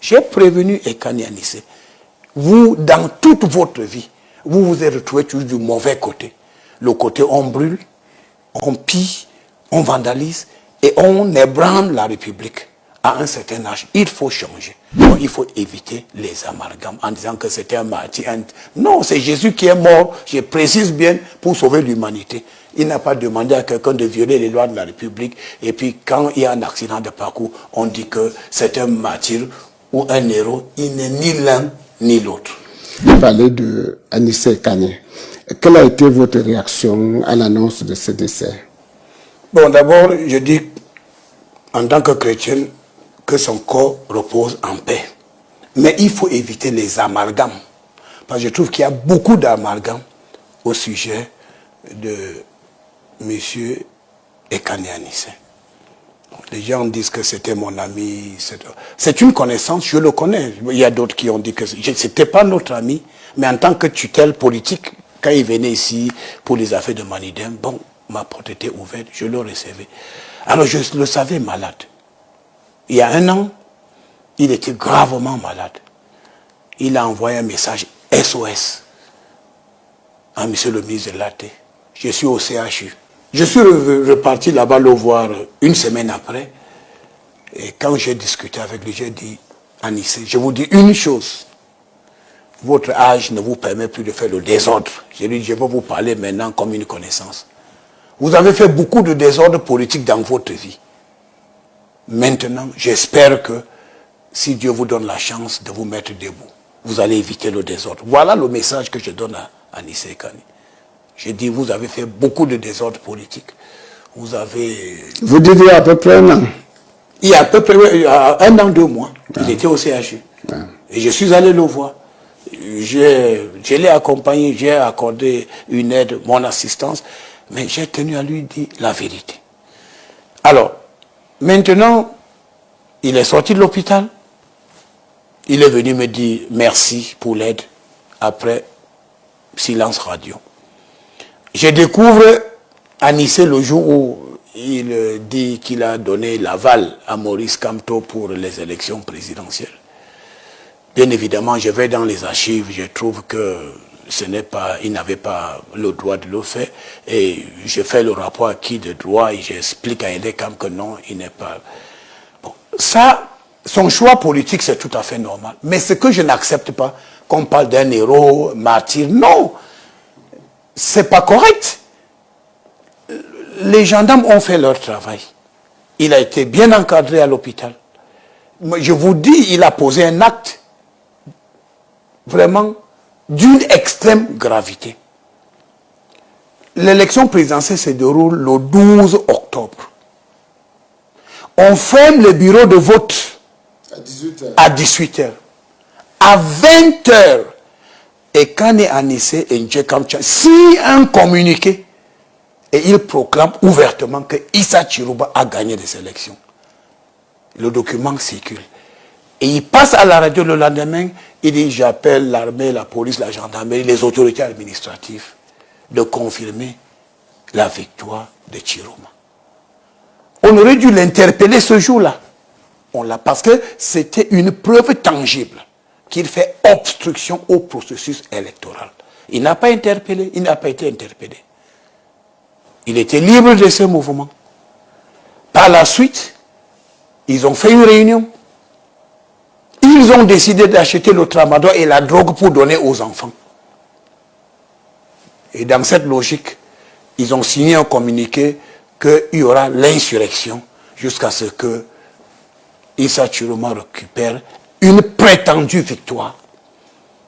J'ai prévenu Ekani Anissé. Vous, dans toute votre vie, vous vous êtes retrouvé toujours du mauvais côté. Le côté on brûle, on pille, on vandalise et on ébranle la République. À un certain âge, il faut changer. Donc, il faut éviter les amalgames en disant que c'était un martyr. Non, c'est Jésus qui est mort, je précise bien, pour sauver l'humanité. Il n'a pas demandé à quelqu'un de violer les lois de la République. Et puis, quand il y a un accident de parcours, on dit que c'est un martyr ou un héros. Il n'est ni l'un ni l'autre. Vous parlez de Anissé Ekani. Quelle a été votre réaction à l'annonce de ce décès? Bon, d'abord, je dis, en tant que chrétien, que son corps repose en paix. Mais il faut éviter les amalgames. Parce que je trouve qu'il y a beaucoup d'amalgames au sujet de M. Ekani Anissé. Les gens disent que c'était mon ami. C'est une connaissance, je le connais. Il y a d'autres qui ont dit que ce n'était pas notre ami, mais en tant que tutelle politique, quand il venait ici pour les affaires de Manidem, bon, ma porte était ouverte, je le recevais. Alors je le savais malade. Il y a un an, il était gravement malade. Il a envoyé un message SOS à M. le ministre de l'AT. Je suis au CHU. Je suis reparti là-bas le voir une semaine après. Et quand j'ai discuté avec lui, j'ai dit, Anissé, je vous dis une chose. Votre âge ne vous permet plus de faire le désordre. J'ai dit, je vais vous parler maintenant comme une connaissance. Vous avez fait beaucoup de désordre politique dans votre vie. Maintenant, j'espère que si Dieu vous donne la chance de vous mettre debout, vous allez éviter le désordre. Voilà le message que je donne à Anissé Ekani. J'ai dit, vous avez fait beaucoup de désordre politique. Vous avez... Vous dites il y a à peu près un an. Il y a à peu près un an, 2 mois. Il était au CHU. Et je suis allé le voir. Je l'ai accompagné, j'ai accordé une aide, mon assistance, mais j'ai tenu à lui dire la vérité. Alors, maintenant, il est sorti de l'hôpital. Il est venu me dire merci pour l'aide. Après, silence radio. Je découvre Anissé le jour où il dit qu'il a donné l'aval à Maurice Kamto pour les élections présidentielles. Bien évidemment, je vais dans les archives, je trouve que il n'avait pas le droit de le faire. Et je fais le rapport acquis de droit et j'explique à Edekam que non, il n'est pas... Bon, ça, son choix politique, c'est tout à fait normal. Mais ce que je n'accepte pas, qu'on parle d'un héros, martyr, non, c'est pas correct. Les gendarmes ont fait leur travail. Il a été bien encadré à l'hôpital. Je vous dis, il a posé un acte vraiment d'une extrême gravité. L'élection présidentielle se déroule le 12 octobre. On ferme le bureau de vote à 18h. À 20h, Ekani Anissé et Ndjekamcha signent un communiqué et ils proclament ouvertement que Issa Chirouba a gagné les élections. Le document circule. Et il passe à la radio le lendemain, il dit j'appelle l'armée, la police, la gendarmerie, les autorités administratives de confirmer la victoire de Chiroma. On aurait dû l'interpeller ce jour-là. Parce que c'était une preuve tangible qu'il fait obstruction au processus électoral. Il n'a pas interpellé, il n'a pas été interpellé. Il était libre de ce mouvement. Par la suite, ils ont fait une réunion. Ils ont décidé d'acheter le tramadol et la drogue pour donner aux enfants. Et dans cette logique, ils ont signé un communiqué qu'il y aura l'insurrection jusqu'à ce que Issa Chiroma récupère une prétendue victoire.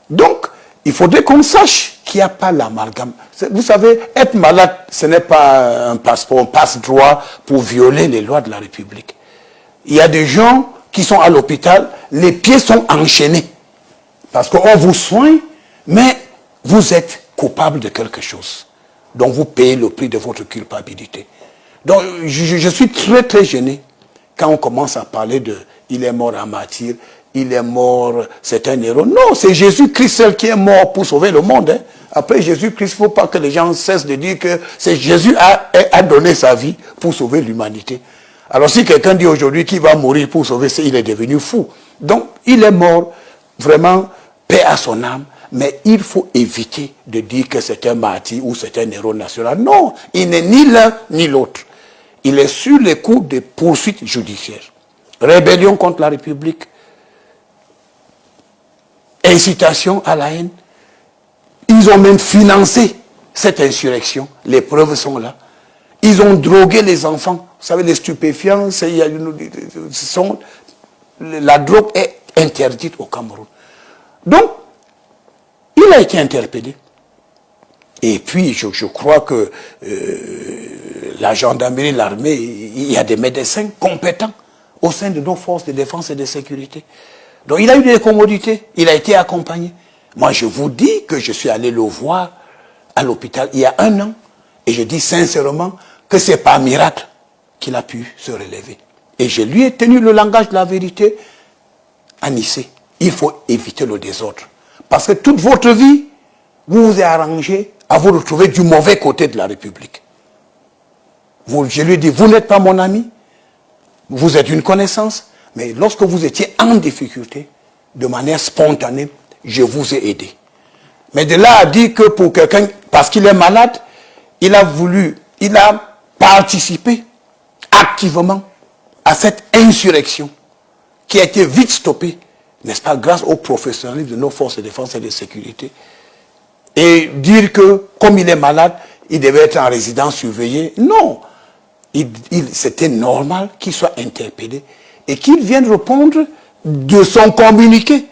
Donc, il faudrait qu'on sache qu'il n'y a pas l'amalgame. Vous savez, être malade, ce n'est pas un passeport, un passe-droit pour violer les lois de la République. Il y a des gens qui sont à l'hôpital, les pieds sont enchaînés. Parce qu'on vous soigne, mais vous êtes coupable de quelque chose. Donc vous payez le prix de votre culpabilité. Donc je suis très très gêné quand on commence à parler de « il est mort en martyr », « il est mort, c'est un héros ». Non, c'est Jésus-Christ seul qui est mort pour sauver le monde. Hein. Après Jésus-Christ, il ne faut pas que les gens cessent de dire que c'est Jésus a donné sa vie pour sauver l'humanité. Alors si quelqu'un dit aujourd'hui qu'il va mourir pour sauver, il est devenu fou. Donc, il est mort, vraiment, paix à son âme, mais il faut éviter de dire que c'est un martyr ou c'est un héros national. Non, il n'est ni l'un ni l'autre. Il est sur les coups de poursuites judiciaires. Rébellion contre la République, incitation à la haine. Ils ont même financé cette insurrection. Les preuves sont là. Ils ont drogué les enfants. Vous savez, les stupéfiants, la drogue est interdite au Cameroun. Donc, il a été interpellé. Et puis, je crois que la gendarmerie, l'armée, il y a des médecins compétents au sein de nos forces de défense et de sécurité. Donc, il a eu des commodités. Il a été accompagné. Moi, je vous dis que je suis allé le voir à l'hôpital il y a 1 an. Et je dis sincèrement que c'est par miracle qu'il a pu se relever. Et je lui ai tenu le langage de la vérité à Nice. Il faut éviter le désordre. Parce que toute votre vie, vous vous êtes arrangé à vous retrouver du mauvais côté de la République. Je lui ai dit, vous n'êtes pas mon ami, vous êtes une connaissance, mais lorsque vous étiez en difficulté, de manière spontanée, je vous ai aidé. Mais de là à dire que pour quelqu'un, parce qu'il est malade, il a participé activement à cette insurrection qui a été vite stoppée, n'est-ce pas, grâce au professionnalisme de nos forces de défense et de sécurité. Et dire que, comme il est malade, il devait être en résidence surveillée. Non. C'était normal qu'il soit interpellé et qu'il vienne répondre de son communiqué.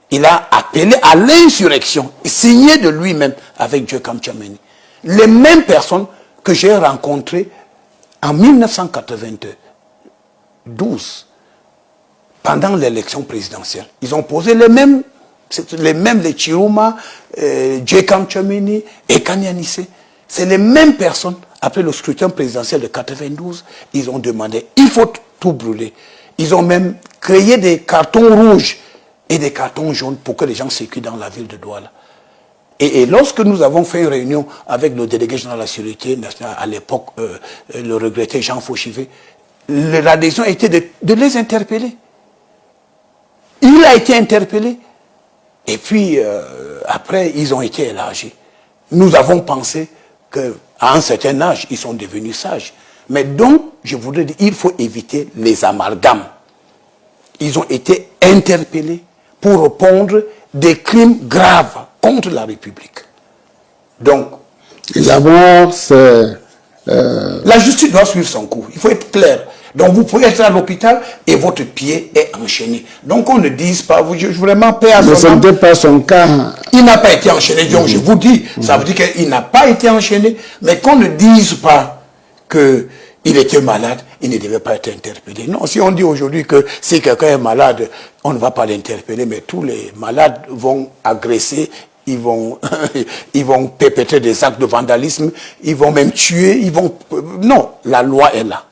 Il a appelé à l'insurrection, signé de lui-même avec Djekam Tchameni. Les mêmes personnes que j'ai rencontrées en 1992, pendant l'élection présidentielle. Ils ont posé les mêmes, les Chiruma, Djekam Tchameni et Kanyanissé. C'est les mêmes personnes, après le scrutin présidentiel de 92, ils ont demandé, il faut tout brûler. Ils ont même créé des cartons rouges et des cartons jaunes pour que les gens circulent dans la ville de Douala. Et lorsque nous avons fait une réunion avec le délégué général de la sécurité nationale, à l'époque, le regretté Jean Fauchivé, la décision était de les interpeller. Il a été interpellé. Et puis, après, ils ont été élargis. Nous avons pensé qu'à un certain âge, ils sont devenus sages. Mais donc, je voudrais dire, il faut éviter les amalgames. Ils ont été interpellés pour répondre des crimes graves contre la République. Donc, d'abord, c'est... la justice doit suivre son cours. Il faut être clair. Donc, vous pouvez être à l'hôpital et votre pied est enchaîné. Donc, on ne dise pas, vous vraiment paix à son âme. Mais ce n'était pas son cas. Il n'a pas été enchaîné. Donc, je vous dis, ça veut dire qu'il n'a pas été enchaîné. Mais qu'on ne dise pas qu'il était malade, il ne devait pas être interpellé. Non, si on dit aujourd'hui que si quelqu'un est malade, on ne va pas l'interpeller, mais tous les malades vont agresser, ils vont perpétrer des actes de vandalisme, ils vont même tuer, Non, la loi est là.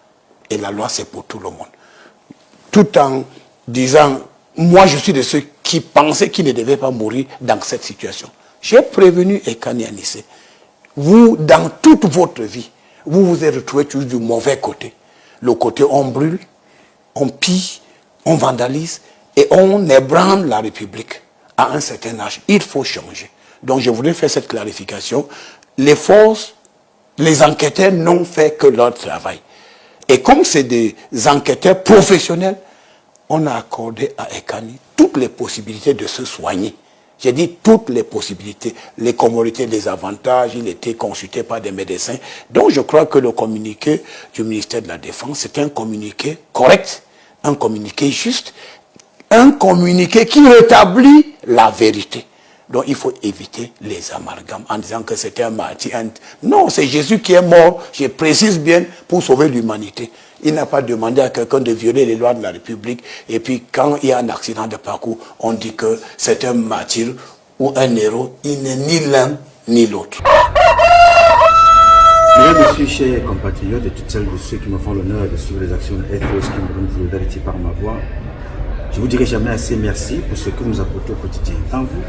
Et la loi, c'est pour tout le monde. Tout en disant, moi, je suis de ceux qui pensaient qu'ils ne devaient pas mourir dans cette situation. J'ai prévenu Ekani Anissé. Vous, dans toute votre vie, vous vous êtes retrouvé toujours du mauvais côté. Le côté on brûle, on pille, on vandalise et on ébranle la République à un certain âge. Il faut changer. Donc je voulais faire cette clarification. Les forces, les enquêteurs n'ont fait que leur travail. Et comme c'est des enquêteurs professionnels, on a accordé à Ekani toutes les possibilités de se soigner. J'ai dit toutes les possibilités, les commodités, les avantages, il était consulté par des médecins. Donc je crois que le communiqué du ministère de la Défense, c'est un communiqué correct, un communiqué juste, un communiqué qui rétablit la vérité. Donc il faut éviter les amalgames en disant que c'était un martyr. Non, c'est Jésus qui est mort, je précise bien, pour sauver l'humanité. Il n'a pas demandé à quelqu'un de violer les lois de la République. Et puis quand il y a un accident de parcours, on dit que c'est un martyr ou un héros. Il n'est ni l'un ni l'autre. Mesdames, Messieurs, chers compatriotes et toutes celles et ceux qui me font l'honneur de suivre les actions de FOS Cameroun Solidarité par ma voix, je vous dirai jamais assez merci pour ce que vous apportez au quotidien. Sans vous,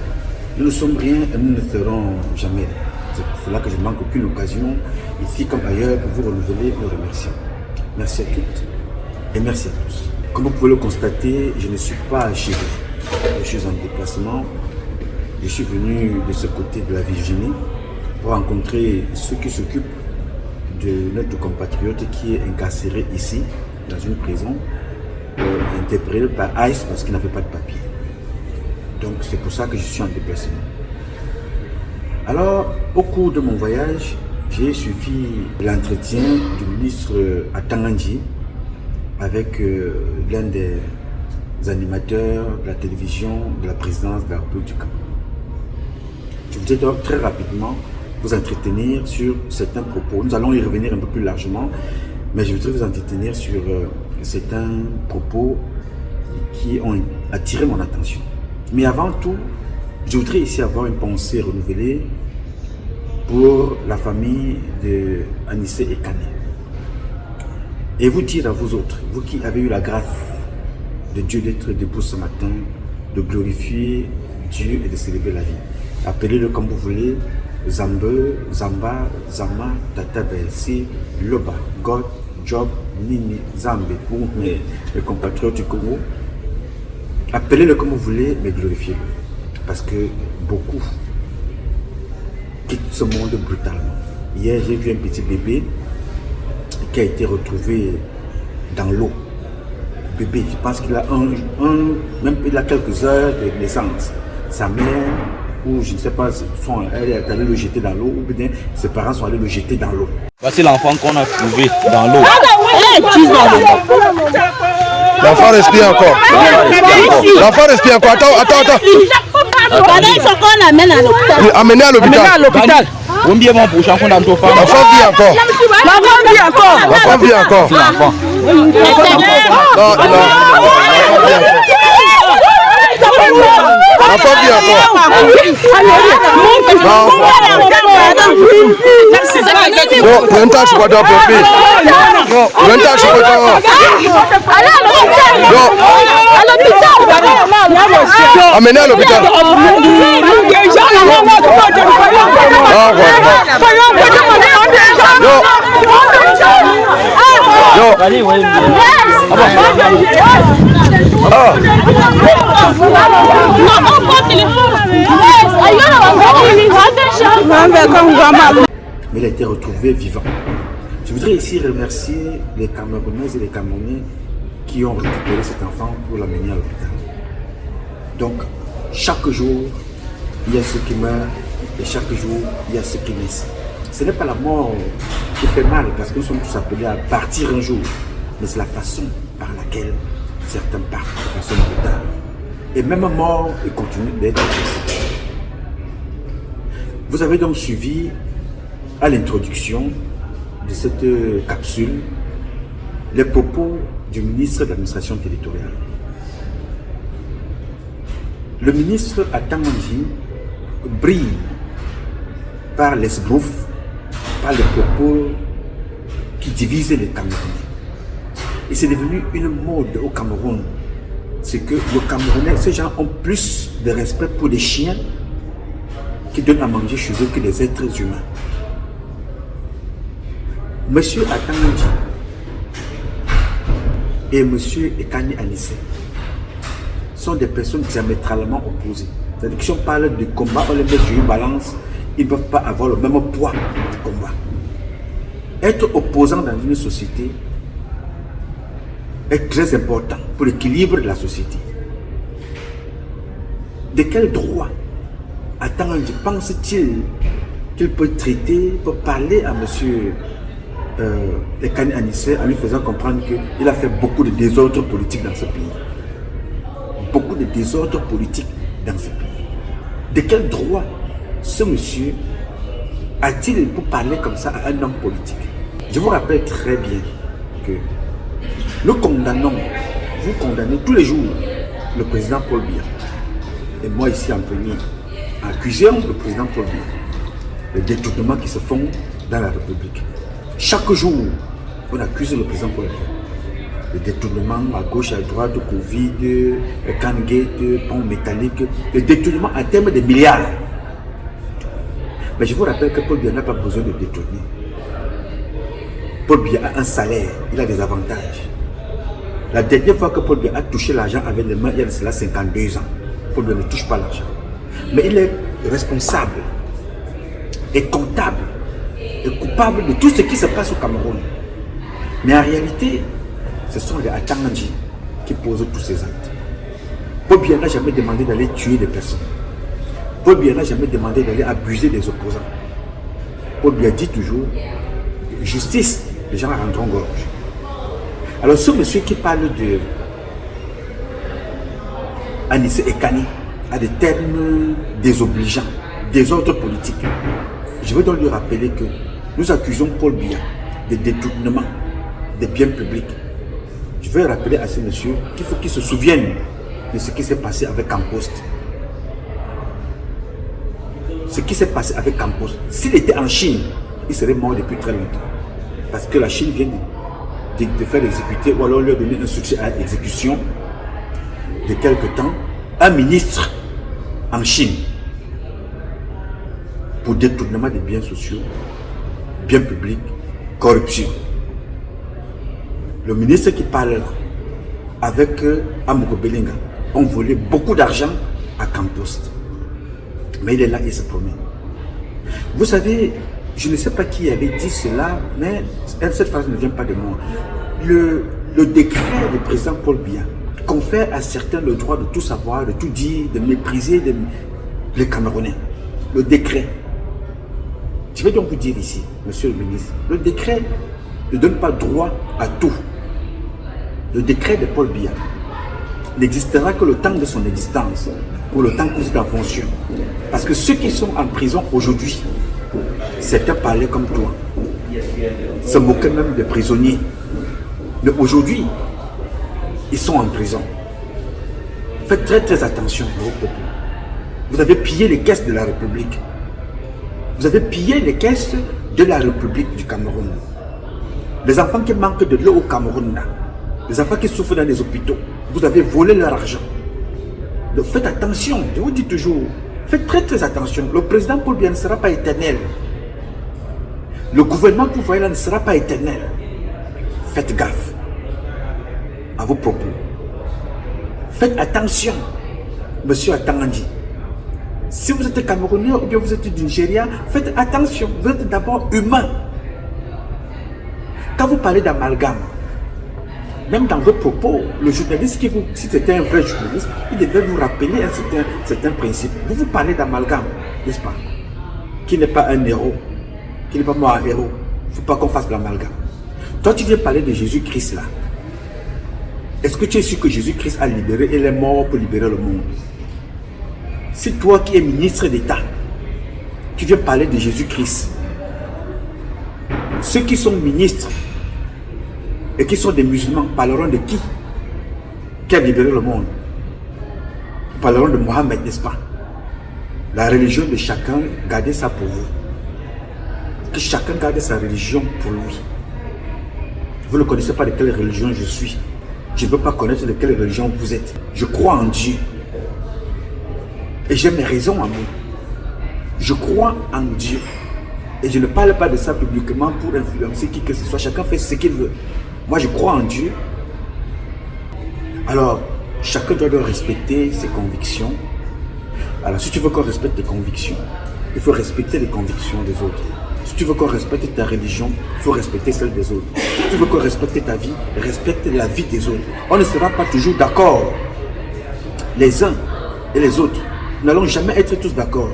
nous ne sommes rien et nous ne serons jamais rien. C'est pour cela que je ne manque aucune occasion, ici comme ailleurs, pour vous renouveler nos remerciements. Merci à toutes et merci à tous. Comme vous pouvez le constater, je ne suis pas chez vous. Je suis en déplacement. Je suis venu de ce côté de la Virginie pour rencontrer ceux qui s'occupent de notre compatriote qui est incarcéré ici, dans une prison, interpellé par ICE parce qu'il n'avait pas de papier. Donc c'est pour ça que je suis en déplacement. Alors, au cours de mon voyage, j'ai suivi l'entretien du ministre Atangandji avec l'un des animateurs de la télévision de la présidence de la République du Cameroun. Je voudrais donc très rapidement vous entretenir sur certains propos. Nous allons y revenir un peu plus largement, mais je voudrais vous entretenir sur certains propos qui ont attiré mon attention. Mais avant tout, je voudrais ici avoir une pensée renouvelée pour la famille de Anissé Ekane. Et vous dire à vous autres, vous qui avez eu la grâce de Dieu d'être debout ce matin, de glorifier Dieu et de célébrer la vie. Appelez-le comme vous voulez, Zambe, Zamba, Zama, Tata Bessi, Loba, God, Job, Nini, Zambe, pour mes compatriotes du Congo. Appelez-le comme vous voulez, mais glorifiez-le. Parce que beaucoup quittent ce monde brutalement. Hier, j'ai vu un petit bébé qui a été retrouvé dans l'eau. Bébé, je pense qu'il a même il a quelques heures de naissance. Sa mère, ou je ne sais pas, elle est allée le jeter dans l'eau, ou bien ses parents sont allés le jeter dans l'eau. Voici l'enfant qu'on a trouvé dans l'eau. L'enfant respire encore. L'enfant respire encore. Attends. Amenez à l'hôpital. Combien mon prochain qu'on a l'enfant vit encore. L'enfant vit encore. L'enfant vit encore. Amenez à l'hôpital. Mais il a été retrouvé vivant. Je voudrais ici remercier les Camerounaises et les Camerounais qui ont récupéré cet enfant pour l'amener à l'hôpital. Donc, chaque jour, il y a ceux qui meurent et chaque jour, il y a ceux qui naissent. Ce n'est pas la mort qui fait mal parce que nous sommes tous appelés à partir un jour, mais c'est la façon par laquelle certains partent de façon brutale. Et même mort, ils continuent d'être blessés. Vous avez donc suivi à l'introduction de cette capsule les propos du ministre de l'administration territoriale. Le ministre Atangandji brille par l'esbrouf, par les propos qui divisent les Camerounais. Et c'est devenu une mode au Cameroun. C'est que les Camerounais, ces gens ont plus de respect pour les chiens qui donnent à manger chez eux que les êtres humains. Monsieur Atangandji et Monsieur Ekane Anissé sont des personnes diamétralement opposées. C'est-à-dire que si on parle de combat, on les met sur une balance, ils ne peuvent pas avoir le même poids du combat. Être opposant dans une société est très important pour l'équilibre de la société. De quel droit Atangandji pense-t-il qu'il peut traiter, peut parler à monsieur Ekane Anissé en lui faisant comprendre qu'il a fait beaucoup de désordres politiques dans ce pays. Beaucoup de désordres politiques dans ce pays. De quel droit ce monsieur a-t-il pour parler comme ça à un homme politique? Je vous rappelle très bien que nous condamnons, vous condamnez tous les jours le président Paul Biya. Et moi ici en premier, accusons le président Paul Biya. Les détournements qui se font dans la République. Chaque jour, on accuse le président Paul Biya. Les détournements à gauche, à droite, de Covid, le Kangate, pont métallique, les détournements en termes de milliards. Mais je vous rappelle que Paul Biya n'a pas besoin de détourner. Paul Biya a un salaire, il a des avantages. La dernière fois que Paul Biya a touché l'argent avec les mains, il y a de cela 52 ans. Paul Biya ne touche pas l'argent. Mais il est responsable, et comptable, et coupable de tout ce qui se passe au Cameroun. Mais en réalité, ce sont les Atangandji qui posent tous ces actes. Paul Biya n'a jamais demandé d'aller tuer des personnes. Paul Biya n'a jamais demandé d'aller abuser des opposants. Paul Biya dit toujours, justice, les gens rendront gorge. Alors ce monsieur qui parle de Anissé Ekani a des termes désobligeants, des ordres politiques. Je veux donc lui rappeler que nous accusons Paul Biya de détournement des biens publics. Je veux rappeler à ce monsieur qu'il faut qu'il se souvienne de ce qui s'est passé avec Campost. Ce qui s'est passé avec Campost, s'il était en Chine, il serait mort depuis très longtemps. Parce que la Chine vient de faire exécuter ou alors lui donner un succès à l'exécution de quelque temps un ministre en Chine pour détournement des biens sociaux, biens publics, corruption. Le ministre qui parle avec Amogo Belinga ont volé beaucoup d'argent à Campost. Mais il est là, il se promène. Vous savez, je ne sais pas qui avait dit cela, mais cette phrase ne vient pas de moi. Le décret du président Paul Biya confère à certains le droit de tout savoir, de tout dire, de mépriser les Camerounais. Le décret. Je vais donc vous dire ici, monsieur le ministre, le décret ne donne pas droit à tout. Le décret de Paul Biya n'existera que le temps de son existence, ou le temps que vous êtes en fonction. Parce que ceux qui sont en prison aujourd'hui, certains parlaient comme toi, se moquaient même des prisonniers. Mais aujourd'hui, ils sont en prison. Faites très très attention à vos propos. Vous avez pillé les caisses de la République. Vous avez pillé les caisses de la République du Cameroun. Les enfants qui manquent de l'eau au Cameroun, là, les enfants qui souffrent dans les hôpitaux, vous avez volé leur argent. Donc faites attention, je vous dis toujours, faites très très attention. Le président Paul Biya ne sera pas éternel. Le gouvernement que vous voyez là ne sera pas éternel. Faites gaffe à vos propos. Faites attention, monsieur Atangandji. Si vous êtes Camerounais ou bien vous êtes du Nigeria, faites attention, vous êtes d'abord humain. Quand vous parlez d'amalgame, même dans vos propos, le journaliste qui vous, si c'était un vrai journaliste, il devait vous rappeler un certain principe. Vous parlez d'amalgame, n'est-ce pas? Qui n'est pas un héros, qui n'est pas moi un héros. Il ne faut pas qu'on fasse de l'amalgame. Toi, tu viens parler de Jésus-Christ là. Est-ce que tu es sûr que Jésus-Christ a libéré et il est mort pour libérer le monde? Si toi qui es ministre d'État, tu viens parler de Jésus-Christ, ceux qui sont ministres et qui sont des musulmans parleront de qui? Qui a libéré le monde? Nous parlerons de Mohammed, n'est-ce pas? La religion de chacun, gardez ça pour vous. Que chacun garde sa religion pour lui. Vous ne connaissez pas de quelle religion je suis. Je ne veux pas connaître de quelle religion vous êtes. Je crois en Dieu. Et j'ai mes raisons à moi. Je crois en Dieu. Et je ne parle pas de ça publiquement pour influencer qui que ce soit. Chacun fait ce qu'il veut. Moi, je crois en Dieu. Alors, chacun doit respecter ses convictions. Alors, si tu veux qu'on respecte tes convictions, il faut respecter les convictions des autres. Si tu veux qu'on respecte ta religion, il faut respecter celle des autres. Si tu veux qu'on respecte ta vie, respecte la vie des autres. On ne sera pas toujours d'accord, les uns et les autres. Nous n'allons jamais être tous d'accord.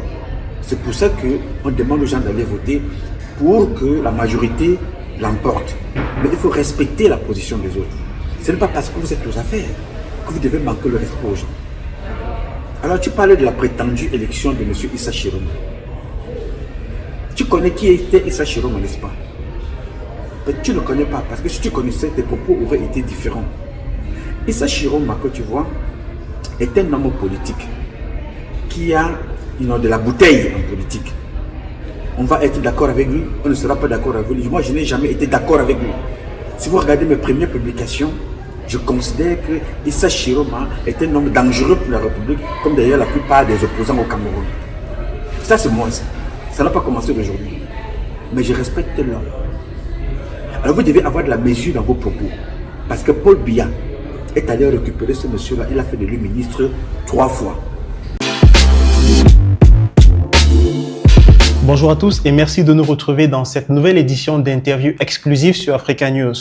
C'est pour ça qu'on demande aux gens d'aller voter pour que la majorité l'emporte. Mais il faut respecter la position des autres. Ce n'est pas parce que vous êtes aux affaires que vous devez manquer le respect aux gens. Alors tu parlais de la prétendue élection de M. Issa Chiroma. Tu connais qui était Issa Chiroma, n'est-ce pas? Mais tu ne connais pas, parce que si tu connaissais, tes propos auraient été différents. Issa Chiroma, que tu vois, est un homme politique qui a de la bouteille en politique. On va être d'accord avec lui, on ne sera pas d'accord avec lui. Moi, je n'ai jamais été d'accord avec lui. Si vous regardez mes premières publications, je considère que Issa Chiroma est un homme dangereux pour la République, comme d'ailleurs la plupart des opposants au Cameroun. Ça, c'est moi, ça. Ça n'a pas commencé d'aujourd'hui. Mais je respecte l'homme. Alors vous devez avoir de la mesure dans vos propos. Parce que Paul Biya est allé récupérer ce monsieur-là. Il a fait de lui ministre 3 fois. Bonjour à tous et merci de nous retrouver dans cette nouvelle édition d'interview exclusive sur Africa News.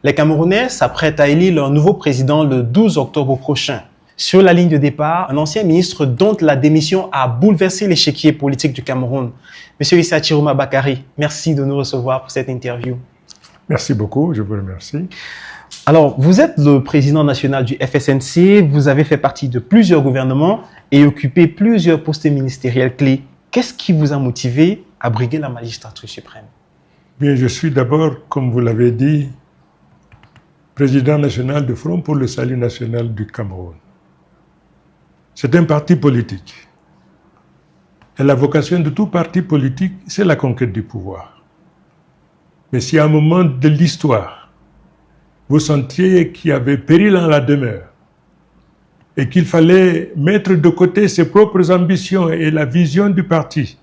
Les Camerounais s'apprêtent à élire leur nouveau président le 12 octobre prochain. Sur la ligne de départ, un ancien ministre dont la démission a bouleversé l'échiquier politique du Cameroun. Monsieur Issa Chiroma Bakary, merci de nous recevoir pour cette interview. Merci beaucoup, je vous remercie. Alors, vous êtes le président national du FSNC, vous avez fait partie de plusieurs gouvernements et occupé plusieurs postes ministériels clés. Qu'est-ce qui vous a motivé à briguer la magistrature suprême? Bien, je suis d'abord, comme vous l'avez dit, président national du Front pour le salut national du Cameroun. C'est un parti politique. Et la vocation de tout parti politique, c'est la conquête du pouvoir. Mais si à un moment de l'histoire, vous sentiez qu'il y avait péril en la demeure et qu'il fallait mettre de côté ses propres ambitions et la vision du parti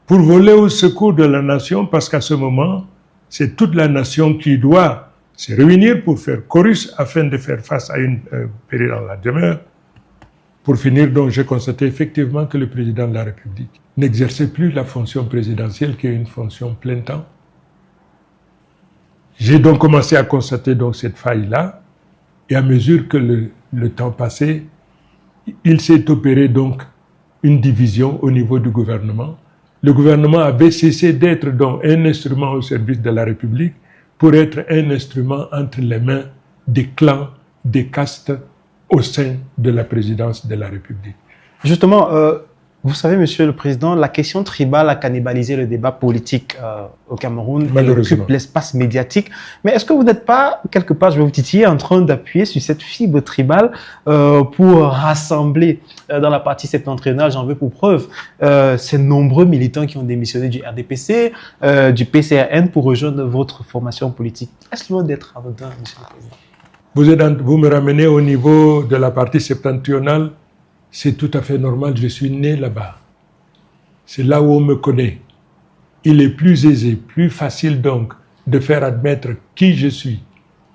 pour voler au secours de la nation, parce qu'à ce moment, c'est toute la nation qui doit se réunir pour faire chorus afin de faire face à un péril en la demeure. Pour finir, donc, j'ai constaté effectivement que le président de la République n'exerçait plus la fonction présidentielle qui est une fonction plein temps. J'ai donc commencé à constater donc cette faille-là, et à mesure que le temps passait, il s'est opéré donc une division au niveau du gouvernement. Le gouvernement avait cessé d'être donc un instrument au service de la République pour être un instrument entre les mains des clans, des castes au sein de la présidence de la République. Justement, vous savez, Monsieur le Président, la question tribale a cannibalisé le débat politique au Cameroun. Elle occupe l'espace médiatique. Mais est-ce que vous n'êtes pas, quelque part, je vais vous titiller, en train d'appuyer sur cette fibre tribale pour rassembler dans la partie septentrionale, j'en veux pour preuve, ces nombreux militants qui ont démissionné du RDPC, du PCRN pour rejoindre votre formation politique? Est-ce loin d'être anodin, Monsieur le Président? Vous me ramenez au niveau de la partie septentrionale. C'est tout à fait normal, je suis né là-bas. C'est là où on me connaît. Il est plus aisé, plus facile donc de faire admettre qui je suis,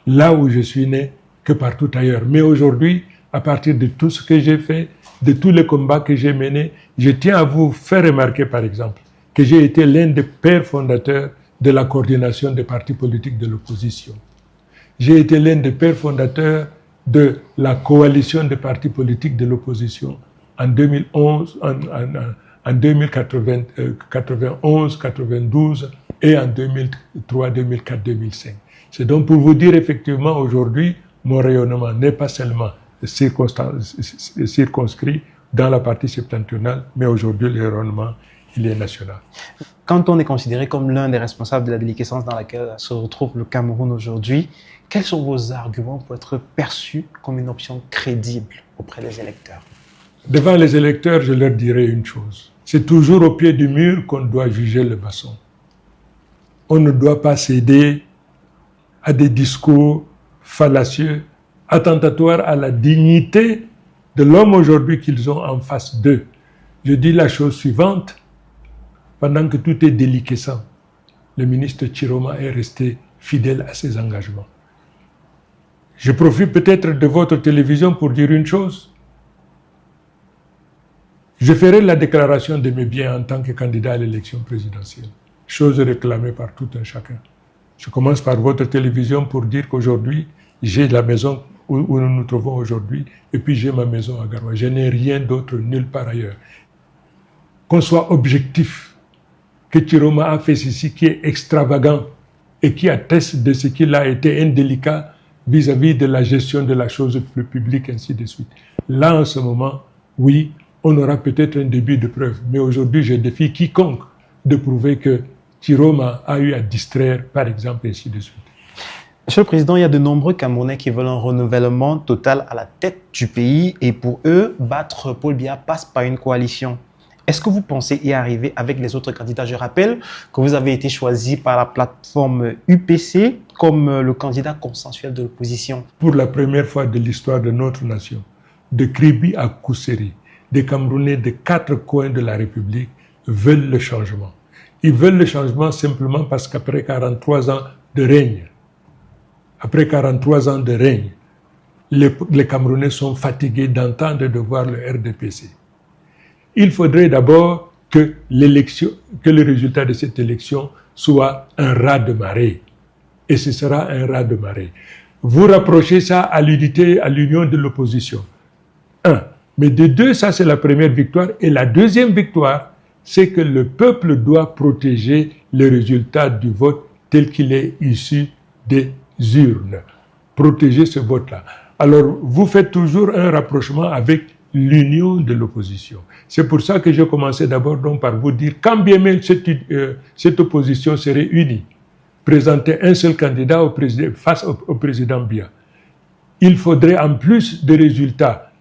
là où je suis né, que partout ailleurs. Mais aujourd'hui, à partir de tout ce que j'ai fait, de tous les combats que j'ai menés, je tiens à vous faire remarquer par exemple que j'ai été l'un des pères fondateurs de la coordination des partis politiques de l'opposition. J'ai été l'un des pères fondateurs de la coalition des partis politiques de l'opposition en 2011, en 2091, 92 et en 2003, 2004, 2005. C'est donc pour vous dire effectivement aujourd'hui, mon rayonnement n'est pas seulement circonscrit dans la partie septentrionale, mais aujourd'hui le rayonnement, il est national. Quand on est considéré comme l'un des responsables de la déliquescence dans laquelle se retrouve le Cameroun aujourd'hui, quels sont vos arguments pour être perçus comme une option crédible auprès des électeurs? Devant les électeurs, je leur dirai une chose. C'est toujours au pied du mur qu'on doit juger le bâton. On ne doit pas céder à des discours fallacieux, attentatoires à la dignité de l'homme aujourd'hui qu'ils ont en face d'eux. Je dis la chose suivante. Pendant que tout est déliquescent, le ministre Chiroma est resté fidèle à ses engagements. Je profite peut-être de votre télévision pour dire une chose. Je ferai la déclaration de mes biens en tant que candidat à l'élection présidentielle, chose réclamée par tout un chacun. Je commence par votre télévision pour dire qu'aujourd'hui, j'ai la maison où nous nous trouvons aujourd'hui, et puis j'ai ma maison à Garoua. Je n'ai rien d'autre nulle part ailleurs. Qu'on soit objectif, que Chiroma a fait ceci qui est extravagant et qui atteste de ce qu'il a été indélicat vis-à-vis de la gestion de la chose plus publique, ainsi de suite. Là, en ce moment, oui, on aura peut-être un début de preuve, mais aujourd'hui, je défie quiconque de prouver que Chiroma a eu à distraire, par exemple, ainsi de suite. Monsieur le Président, il y a de nombreux Camerounais qui veulent un renouvellement total à la tête du pays et pour eux, battre Paul Biya passe par une coalition. Est-ce que vous pensez y arriver avec les autres candidats? Je rappelle que vous avez été choisi par la plateforme UPC comme le candidat consensuel de l'opposition. Pour la première fois de l'histoire de notre nation, de Kribi à Kousseri, des Camerounais de 4 coins de la République veulent le changement. Ils veulent le changement simplement parce qu'après 43 ans de règne, les Camerounais sont fatigués d'entendre de voir le RDPC. Il faudrait d'abord que le résultat de cette élection soit un raz-de-marée. Et ce sera un raz-de-marée. Vous rapprochez ça à l'unité, à l'union de l'opposition. Mais de deux, ça c'est la première victoire. Et la deuxième victoire, c'est que le peuple doit protéger le résultat du vote tel qu'il est issu des urnes. Protéger ce vote-là. Alors, vous faites toujours un rapprochement avec l'union de l'opposition. C'est pour ça que j'ai commencé d'abord donc par vous dire, quand bien même cette opposition serait unie, présenter un seul candidat face au président Biya, il faudrait en plus des résultats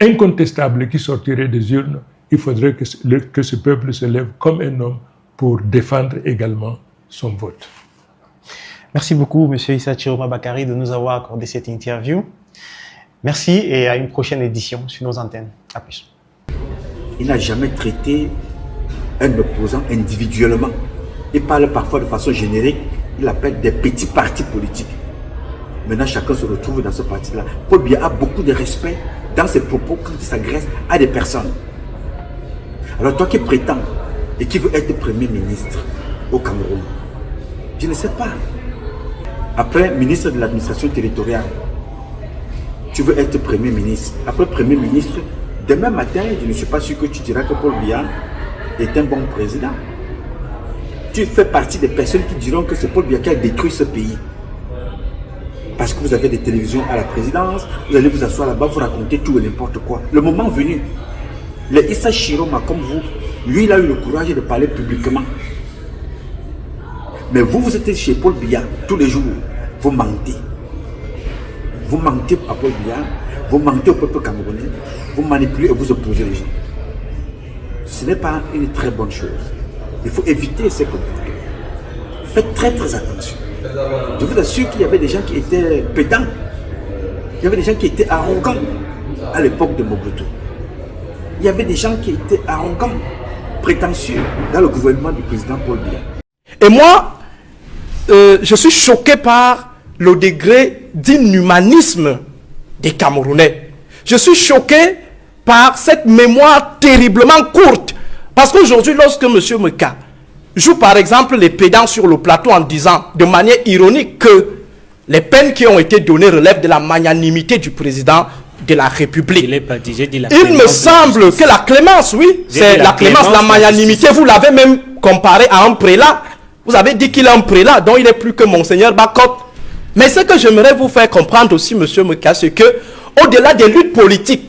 incontestables qui sortiraient des urnes, il faudrait que ce peuple se lève comme un homme pour défendre également son vote. Merci beaucoup, M. Issa Chiroma Bakary, de nous avoir accordé cette interview. Merci et à une prochaine édition sur nos antennes. À plus. Il n'a jamais traité un opposant individuellement. Il parle parfois de façon générique, il appelle des petits partis politiques. Maintenant, chacun se retrouve dans ce parti-là. Paul Biya a beaucoup de respect dans ses propos quand il s'agresse à des personnes. Alors toi qui prétends et qui veux être Premier ministre au Cameroun, je ne sais pas. Après ministre de l'administration territoriale, tu veux être Premier ministre. Après Premier ministre, demain matin, je ne suis pas sûr que tu diras que Paul Biya est un bon président. Tu fais partie des personnes qui diront que c'est Paul Biya qui a détruit ce pays. Parce que vous avez des télévisions à la présidence, vous allez vous asseoir là-bas, vous racontez tout et n'importe quoi. Le moment venu, le Issa Chiroma comme vous, lui il a eu le courage de parler publiquement. Mais vous êtes chez Paul Biya tous les jours, vous mentez. Vous mentez à Paul Biya, vous mentez au peuple camerounais, vous manipulez et vous opposez les gens. Ce n'est pas une très bonne chose. Il faut éviter ces comportements. Faites très très attention. Je vous assure qu'il y avait des gens qui étaient pédants. Il y avait des gens qui étaient arrogants à l'époque de Mobutu. Il y avait des gens qui étaient arrogants, prétentieux dans le gouvernement du président Paul Biya. Et moi, je suis choqué par le degré d'inhumanisme des Camerounais. Je suis choqué par cette mémoire terriblement courte. Parce qu'aujourd'hui, lorsque M. Meka joue par exemple les pédants sur le plateau en disant de manière ironique que les peines qui ont été données relèvent de la magnanimité du président de la République. Il me semble que la clémence, oui, c'est la clémence, la magnanimité, vous l'avez même comparé à un prélat. Vous avez dit qu'il est un prélat, donc il est plus que Monseigneur Bakot. Mais ce que j'aimerais vous faire comprendre aussi, M. Meka, c'est que au-delà des luttes politiques,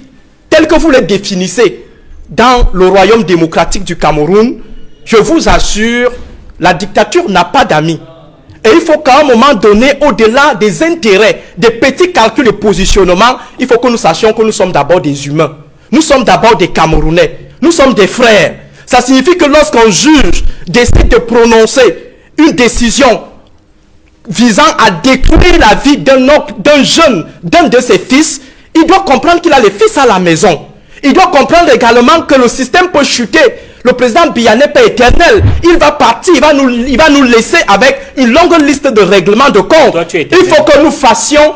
telles que vous les définissez dans le royaume démocratique du Cameroun, je vous assure, la dictature n'a pas d'amis. Et il faut qu'à un moment donné, au-delà des intérêts, des petits calculs de positionnement, il faut que nous sachions que nous sommes d'abord des humains. Nous sommes d'abord des Camerounais. Nous sommes des frères. Ça signifie que lorsqu'un juge décide de prononcer une décision visant à détruire la vie d'un jeune, d'un de ses fils, il doit comprendre qu'il a les fils à la maison. Il doit comprendre également que le système peut chuter. Le président Biya n'est pas éternel. Il va partir, il va nous laisser avec une longue liste de règlements de compte. Il faut que nous fassions,